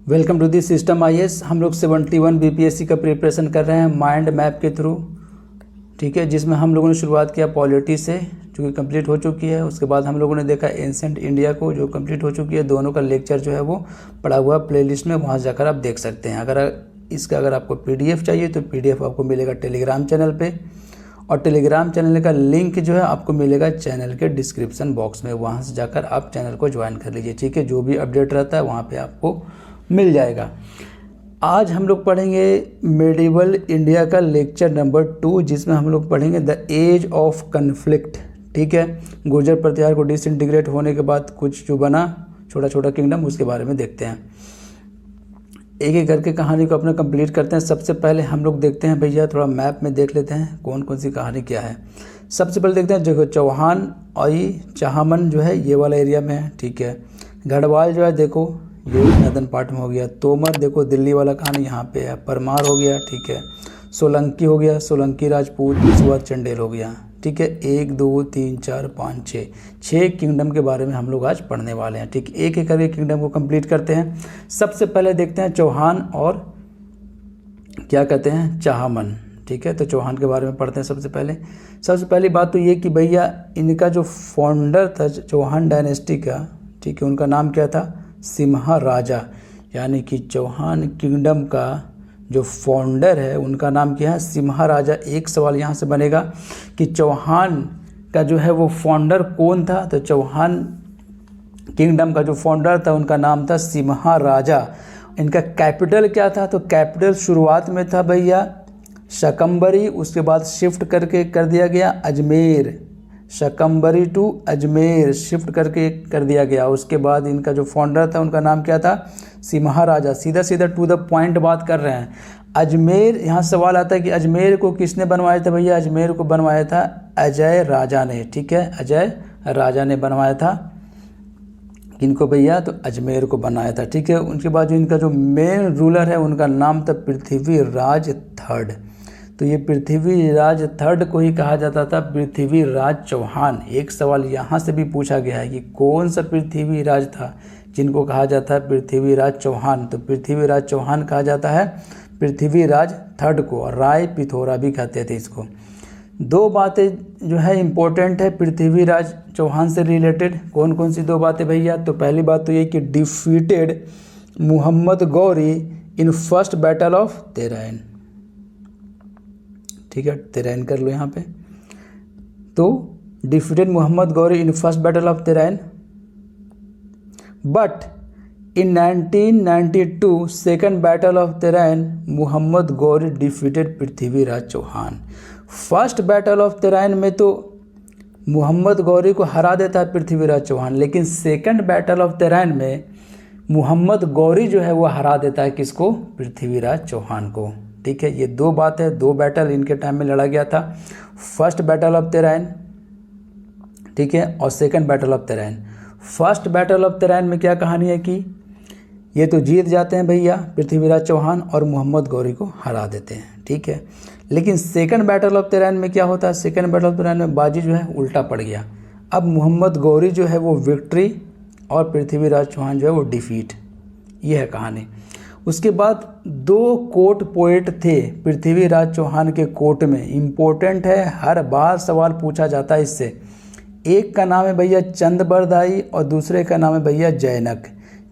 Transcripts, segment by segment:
Welcome to the system IAS. हम लोग 71 BPSC का प्रिपरेशन कर रहे हैं माइंड मैप के थ्रू, ठीक है, जिसमें हम लोगों ने शुरुआत किया पॉलिटी से जो कि कंप्लीट हो चुकी है। उसके बाद हम लोगों ने देखा एंशिएंट इंडिया को जो कंप्लीट हो चुकी है। दोनों का लेक्चर जो है वो पड़ा हुआ प्लेलिस्ट में, वहाँ जाकर आप देख सकते हैं। अगर आपको पीडीएफ चाहिए तो पीडीएफ आपको मिलेगा टेलीग्राम चैनल पे, और टेलीग्राम चैनल का लिंक जो है आपको मिलेगा चैनल के डिस्क्रिप्शन बॉक्स में। वहाँ से जाकर आप चैनल को ज्वाइन कर लीजिए, ठीक है। जो भी अपडेट रहता है वहाँ पे आपको मिल जाएगा। आज हम लोग पढ़ेंगे मेडिवल इंडिया का लेक्चर नंबर 2, जिसमें हम लोग पढ़ेंगे द एज ऑफ कन्फ्लिक्ट, ठीक है। गुर्जर प्रतिहार को डिसइंटीग्रेट होने के बाद कुछ जो बना छोटा छोटा किंगडम, उसके बारे में देखते हैं। एक एक करके कहानी को अपना कंप्लीट करते हैं। सबसे पहले हम लोग देखते हैं भैया, थोड़ा मैप में देख लेते हैं कौन कौन सी कहानी क्या है। सबसे पहले देखते हैं जो चौहान और चाहमन जो है ये वाला एरिया में है, ठीक है। गढ़वाल जो है देखो ये नदन पार्ट में हो गया। तोमर देखो दिल्ली वाला कहानी यहाँ पे है। परमार हो गया, ठीक है। सोलंकी हो गया, सोलंकी राजपूत। उसके बाद चंडेल हो गया, ठीक है। 1 2 3 4 5 6 किंगडम के बारे में हम लोग आज पढ़ने वाले हैं, ठीक। एक एक करके किंगडम को कंप्लीट करते हैं। सबसे पहले देखते हैं चौहान और क्या कहते हैं चाहमन, ठीक है। तो चौहान के बारे में पढ़ते हैं। सबसे पहली बात तो ये कि भैया इनका जो फाउंडर था चौहान डायनेस्टी का, ठीक है, उनका नाम क्या था? सिम्हा राजा, यानी कि चौहान किंगडम का जो फाउंडर है उनका नाम क्या है? सिम्हा राजा। एक सवाल यहाँ से बनेगा कि चौहान का जो है वो फाउंडर कौन था? तो चौहान किंगडम का जो फाउंडर था उनका नाम था सिम्हा राजा। इनका कैपिटल क्या था? तो कैपिटल शुरुआत में था भैया शकंबरी, उसके बाद शिफ्ट करके कर दिया गया अजमेर। शकंबरी टू अजमेर शिफ्ट करके कर दिया गया। उसके बाद इनका जो फाउंडर था उनका नाम क्या था? सिम्हा राजा। सीधा सीधा टू द पॉइंट बात कर रहे हैं। अजमेर, यहाँ सवाल आता है कि अजमेर को किसने बनवाया था? भैया अजमेर को बनवाया था अजय राजा ने, ठीक है। अजय राजा ने बनवाया था इनको भैया, तो अजमेर को बनाया था, ठीक है। उनके बाद जो इनका जो मेन रूलर है उनका नाम था पृथ्वीराज थर्ड। तो ये पृथ्वीराज थर्ड को ही कहा जाता था पृथ्वीराज चौहान। एक सवाल यहाँ से भी पूछा गया है कि कौन सा पृथ्वीराज था जिनको कहा जाता है पृथ्वीराज चौहान? तो पृथ्वीराज चौहान कहा जाता है पृथ्वीराज थर्ड को, और राय पिथौरा भी कहते थे इसको। दो बातें जो है इम्पोर्टेंट है पृथ्वीराज चौहान से रिलेटेड। कौन कौन सी दो बातें भैया? तो पहली बात तो ये कि defeated Mohammad Ghori in first battle of Tarain, ठीक है। तेरैन कर लो यहाँ पे। तो defeated Mohammad Ghori in first battle of Tarain, but in 1992 second battle of Tarain Mohammad Ghori defeated Prithviraj Chauhan. First battle of Tarain में तो मोहम्मद गौरी को हरा देता है पृथ्वीराज चौहान, लेकिन सेकंड बैटल ऑफ तेरैन में मोहम्मद गौरी जो है वो हरा देता है किसको? पृथ्वीराज चौहान को, ठीक है। ये दो बात है। दो बैटल इनके टाइम में लड़ा गया था, फर्स्ट बैटल ऑफ तेरैन, ठीक है, और second battle of Tarain. First battle of Tarain में क्या कहानी है कि ये तो जीत जाते हैं भैया पृथ्वीराज चौहान और मोहम्मद गौरी को हरा देते हैं, ठीक है। लेकिन सेकंड बैटल ऑफ तेरैन में क्या होता है? सेकंड बैटल ऑफ तेरैन में बाजी जो है उल्टा पड़ गया। अब मोहम्मद गौरी जो है वो विक्ट्री और पृथ्वीराज चौहान जो है वो डिफीट। ये है कहानी। उसके बाद दो कोर्ट पोएट थे पृथ्वीराज चौहान के कोर्ट में, इम्पोर्टेंट है, हर बार सवाल पूछा जाता है इससे। एक का नाम है भैया चंदबरदाई और दूसरे का नाम है भैया जैनक।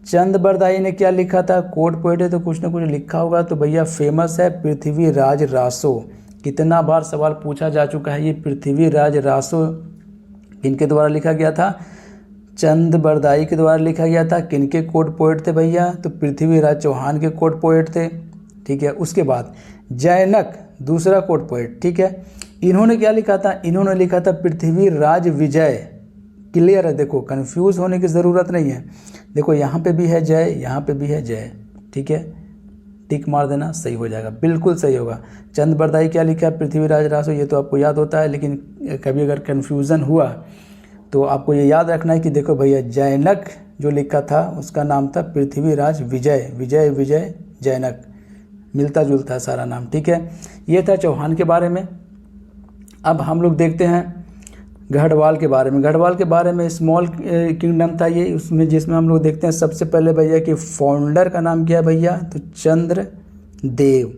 चंदबरदाई ने क्या लिखा था? कोर्ट पोएट है तो कुछ ना कुछ लिखा होगा, तो भैया फेमस है पृथ्वीराज रासो। कितना बार सवाल पूछा जा चुका है ये पृथ्वीराज रासो किनके द्वारा लिखा गया था? चंदबरदाई के द्वारा लिखा गया था। किनके कोर्ट पोएट थे भैया? तो पृथ्वीराज चौहान के कोर्ट पोएट थे, ठीक है। उसके बाद जैनक दूसरा कोर्ट पोएट, ठीक है। इन्होंने क्या लिखा था? इन्होंने लिखा था पृथ्वीराज विजय। क्लियर है, देखो कंफ्यूज होने की ज़रूरत नहीं है। देखो यहाँ पे भी है जय, यहाँ पे भी है जय, ठीक है। टिक मार देना, सही हो जाएगा, बिल्कुल सही होगा। चंदबरदाई क्या लिखा है? पृथ्वीराज रासो, ये तो आपको याद होता है, लेकिन कभी अगर कन्फ्यूज़न हुआ तो आपको ये याद रखना है कि देखो भैया जैनक जो लिखा था उसका नाम था पृथ्वीराज विजय। विजय विजय जैनक, मिलता जुलता है सारा नाम, ठीक है। ये था चौहान के बारे में। अब हम लोग देखते हैं गढ़वाल के बारे में स्मॉल किंगडम था ये, उसमें जिसमें हम लोग देखते हैं सबसे पहले भैया कि फाउंडर का नाम क्या है भैया, तो चंद्रदेव।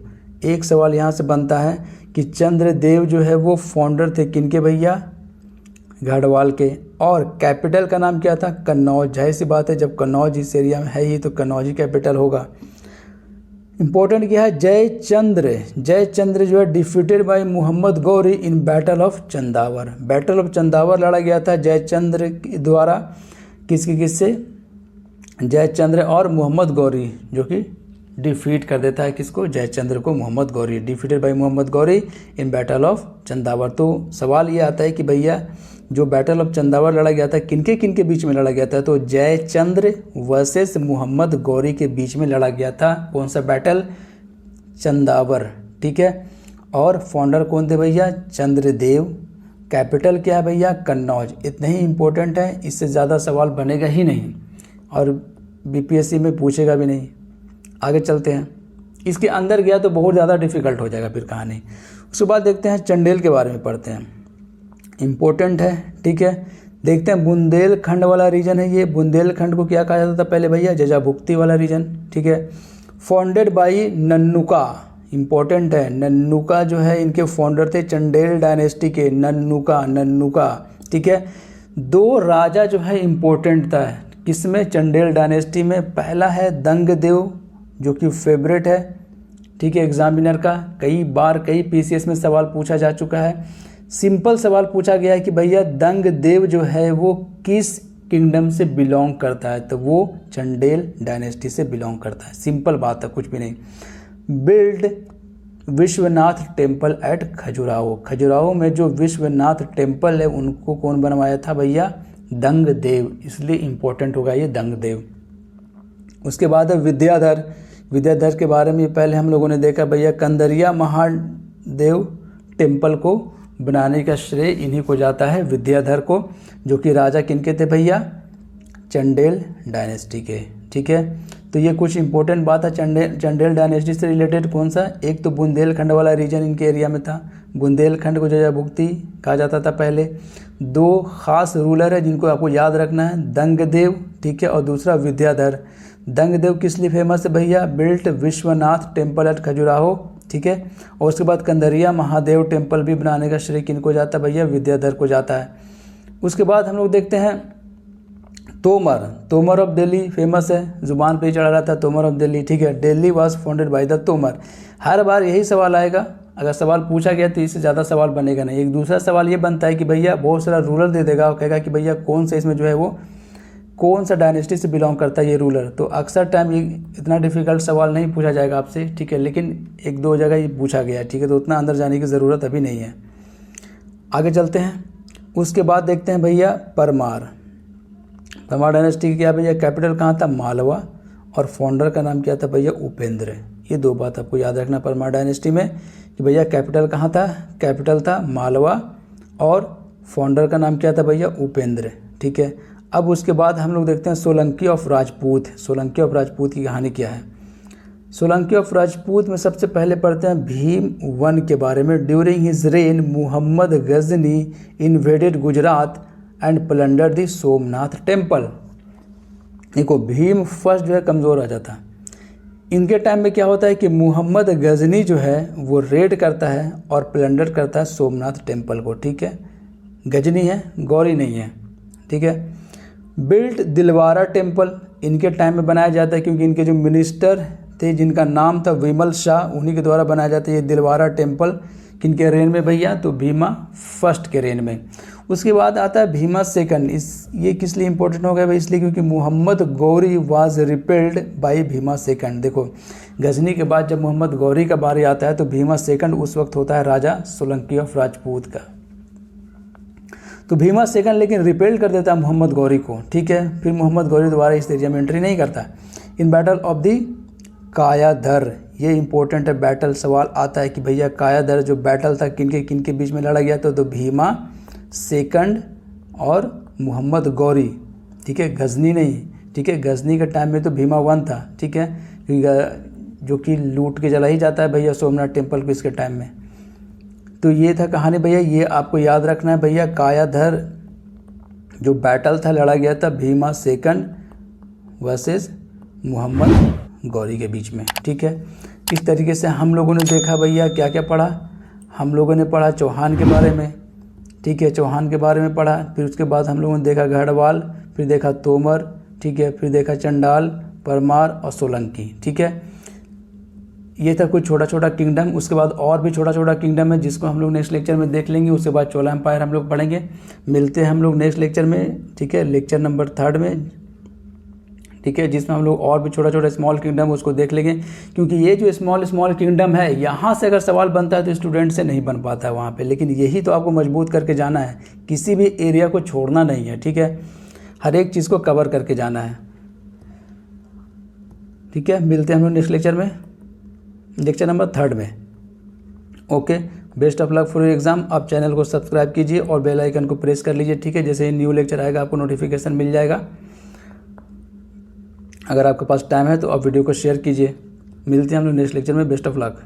एक सवाल यहाँ से बनता है कि चंद्रदेव जो है वो फाउंडर थे किनके भैया, गढ़वाल के। और कैपिटल का नाम क्या था, कन्नौज। जाहिर सी बात है जब कन्नौज इस एरिया में है ही तो कन्नौज ही कैपिटल होगा। इंपॉर्टेंट क्या है, जयचंद्र जो है defeated by Mohammad Ghori in battle of Chandawar. Battle of Chandawar लड़ा गया था जयचंद्र द्वारा, किससे, जयचंद्र और मोहम्मद गौरी, जो कि डिफीट कर देता है किसको, जयचंद्र को, Mohammad Ghori, defeated by Mohammad Ghori in battle of Chandawar. तो सवाल ये आता है कि भैया जो बैटल ऑफ चंदावर लड़ा गया था किनके किनके बीच में लड़ा गया था, तो जयचंद्र वर्सेस मोहम्मद गौरी के बीच में लड़ा गया था। कौन सा बैटल, चंदावर, ठीक है। और फाउंडर कौन थे भैया, चंद्रदेव। कैपिटल क्या है भैया, कन्नौज। इतने ही इंपॉर्टेंट है, इससे ज़्यादा सवाल बनेगा ही नहीं और बीपीएससी में पूछेगा भी नहीं। आगे चलते हैं, इसके अंदर गया तो बहुत ज़्यादा डिफ़िकल्ट हो जाएगा फिर कहानी। उसके बाद देखते हैं चंडेल के बारे में पढ़ते हैं, इम्पोर्टेंट है, ठीक है। देखते हैं बुंदेलखंड वाला रीजन है ये। बुंदेलखंड को क्या कहा जाता था पहले भैया, जजाभुक्ति वाला रीजन, ठीक है। फाउंडेड बाई नन्नुका, इम्पोर्टेंट है। नन्नुका जो है इनके फाउंडर थे चंडेल डायनेस्टी के, नन्नुका, ठीक है। दो राजा जो है इम्पोर्टेंट था किसमें, चंडेल डायनेस्टी में। पहला है दंगदेव जो कि फेवरेट है, ठीक है, एग्जामिनर का। कई बार कई पीसीएस में सवाल पूछा जा चुका है। सिंपल सवाल पूछा गया है कि भैया दंगदेव जो है वो किस किंगडम से बिलोंग करता है, तो वो चंडेल डायनेस्टी से बिलोंग करता है। सिंपल बात है, कुछ भी नहीं। Build Vishwanath temple at Khajuraho में जो विश्वनाथ टेम्पल है उनको कौन बनवाया था भैया, दंगदेव, इसलिए इम्पोर्टेंट होगा ये दंगदेव। उसके बाद है विद्याधर के बारे में पहले हम लोगों ने देखा भैया, कंदरिया महादेव टेम्पल को बनाने का श्रेय इन्हीं को जाता है, विद्याधर को, जो कि राजा किनके थे भैया, चंडेल डायनेस्टी के, ठीक है। तो ये कुछ इंपॉर्टेंट बात है चंडेल डायनेस्टी से रिलेटेड। कौन सा, एक तो बुंदेलखंड वाला रीजन इनके एरिया में था, बुंदेलखंड को जजाभुक्ति कहा जाता था पहले। दो खास रूलर है जिनको आपको याद रखना है, दंगदेव, ठीक है, और दूसरा विद्याधर। दंगदेव किस लिए फेमस है भैया, built Vishwanath temple at Khajuraho, ठीक है। और उसके बाद कंदरिया महादेव टेम्पल भी बनाने का श्रेय किनको जाता है भैया, विद्याधर को जाता है। उसके बाद हम लोग देखते हैं तोमर ऑफ दिल्ली, फेमस है, जुबान पे ही चढ़ा रहा था, तोमर ऑफ दिल्ली, ठीक है। Delhi was founded by the Tomar. हर बार यही सवाल आएगा, अगर सवाल पूछा गया तो इससे ज़्यादा सवाल बनेगा नहीं। एक दूसरा सवाल ये बनता है कि भैया बहुत सारा रूलर दे देगा और कहेगा कि भैया कौन सा इसमें जो है वो कौन सा डायनेस्टी से बिलोंग करता है ये रूलर। तो अक्सर टाइम ये इतना डिफिकल्ट सवाल नहीं पूछा जाएगा आपसे, ठीक है, लेकिन एक दो जगह ये पूछा गया, ठीक है, तो उतना अंदर जाने की ज़रूरत अभी नहीं है। आगे चलते हैं, उसके बाद देखते हैं भैया परमार डायनेस्टी की क्या भैया, कैपिटल कहाँ था, मालवा, और फाउंडर का नाम क्या था भैया, उपेंद्र। ये दो बात आपको याद रखना परमार डायनेस्टी में कि भैया कैपिटल कहाँ था, कैपिटल था मालवा, और फाउंडर का नाम क्या था भैया, उपेंद्र, ठीक है। अब उसके बाद हम लोग देखते हैं सोलंकी ऑफ राजपूत। सोलंकी ऑफ राजपूत की कहानी क्या है, सोलंकी ऑफ राजपूत में सबसे पहले पढ़ते हैं भीम वन के बारे में। During his reign Muhammad Ghazni invaded Gujarat and plunder the Somnath temple. देखो भीम फर्स्ट जो है कमज़ोर राजा था, इनके टाइम में क्या होता है कि मुहम्मद गजनी जो है वो रेड करता है और प्लंडर करता है सोमनाथ टेम्पल को, ठीक है। गजनी है, गौरी नहीं है, ठीक है। बिल्ट दिलवारा टेम्पल इनके टाइम में बनाया जाता है क्योंकि इनके जो मिनिस्टर थे जिनका नाम था विमल शाह, उन्हीं के द्वारा बनाया जाता है ये दिलवारा टेम्पल। किनके रेन में भैया, तो भीमा फर्स्ट के रेन में। उसके बाद आता है भीमा सेकंड। ये किस लिए इंपॉर्टेंट हो गया भाई, इसलिए क्योंकि Mohammad Ghori was repelled by Bhima second. देखो गजनी के बाद जब मोहम्मद गौरी का बारी आता है तो भीमा सेकंड उस वक्त होता है राजा सोलंकी ऑफ राजपूत का। तो भीमा सेकंड लेकिन रिपेल कर देता है मोहम्मद गौरी को, ठीक है। फिर मोहम्मद गौरी दोबारा इस एरिया में एंट्री नहीं करता। इन बैटल ऑफ दी कायाधर, ये इंपॉर्टेंट है, बैटल सवाल आता है कि भैया कायाधर जो बैटल था किनके बीच में लड़ा गया था, तो भीमा सेकंड और मोहम्मद गौरी, ठीक है, गजनी नहीं, ठीक है। गजनी के टाइम में तो भीमा वन था, ठीक है, जो कि लूट के जला ही जाता है भैया सोमनाथ टेम्पल को इसके टाइम में। तो ये था कहानी भैया। ये आपको याद रखना है भैया, कायाधर जो बैटल था लड़ा गया था भीमा सेकंड वर्सेस मोहम्मद गौरी के बीच में, ठीक है। इस तरीके से हम लोगों ने देखा भैया क्या क्या पढ़ा। हम लोगों ने पढ़ा चौहान के बारे में, ठीक है, चौहान के बारे में पढ़ा। फिर उसके बाद हम लोगों ने देखा गढ़वाल, फिर देखा तोमर, ठीक है, फिर देखा चंडाल, परमार और सोलंकी, ठीक है। ये था कुछ छोटा छोटा किंगडम। उसके बाद और भी छोटा छोटा किंगडम है जिसको हम लोग नेक्स्ट लेक्चर में देख लेंगे। उसके बाद चोला एम्पायर हम लोग पढ़ेंगे। मिलते हैं हम लोग नेक्स्ट लेक्चर में, ठीक है, लेक्चर नंबर 3 में, ठीक है, जिसमें हम लोग और भी छोटा छोटा स्मॉल किंगडम उसको देख लेंगे। क्योंकि ये जो स्मॉल स्मॉल किंगडम है, यहाँ से अगर सवाल बनता है तो स्टूडेंट से नहीं बन पाता है वहाँ पे, लेकिन यही तो आपको मजबूत करके जाना है। किसी भी एरिया को छोड़ना नहीं है, ठीक है, हर एक चीज़ को कवर करके जाना है, ठीक है। मिलते हैं हम लोग नेक्स्ट लेक्चर में, लेक्चर नंबर 3 में। Okay, best of luck for your exam. आप चैनल को सब्सक्राइब कीजिए और बेल आइकन को प्रेस कर लीजिए, ठीक है। जैसे ही न्यू लेक्चर आएगा आपको नोटिफिकेशन मिल जाएगा। अगर आपके पास टाइम है तो आप वीडियो को शेयर कीजिए। मिलते हैं हम लोग नेक्स्ट लेक्चर में। Best of luck.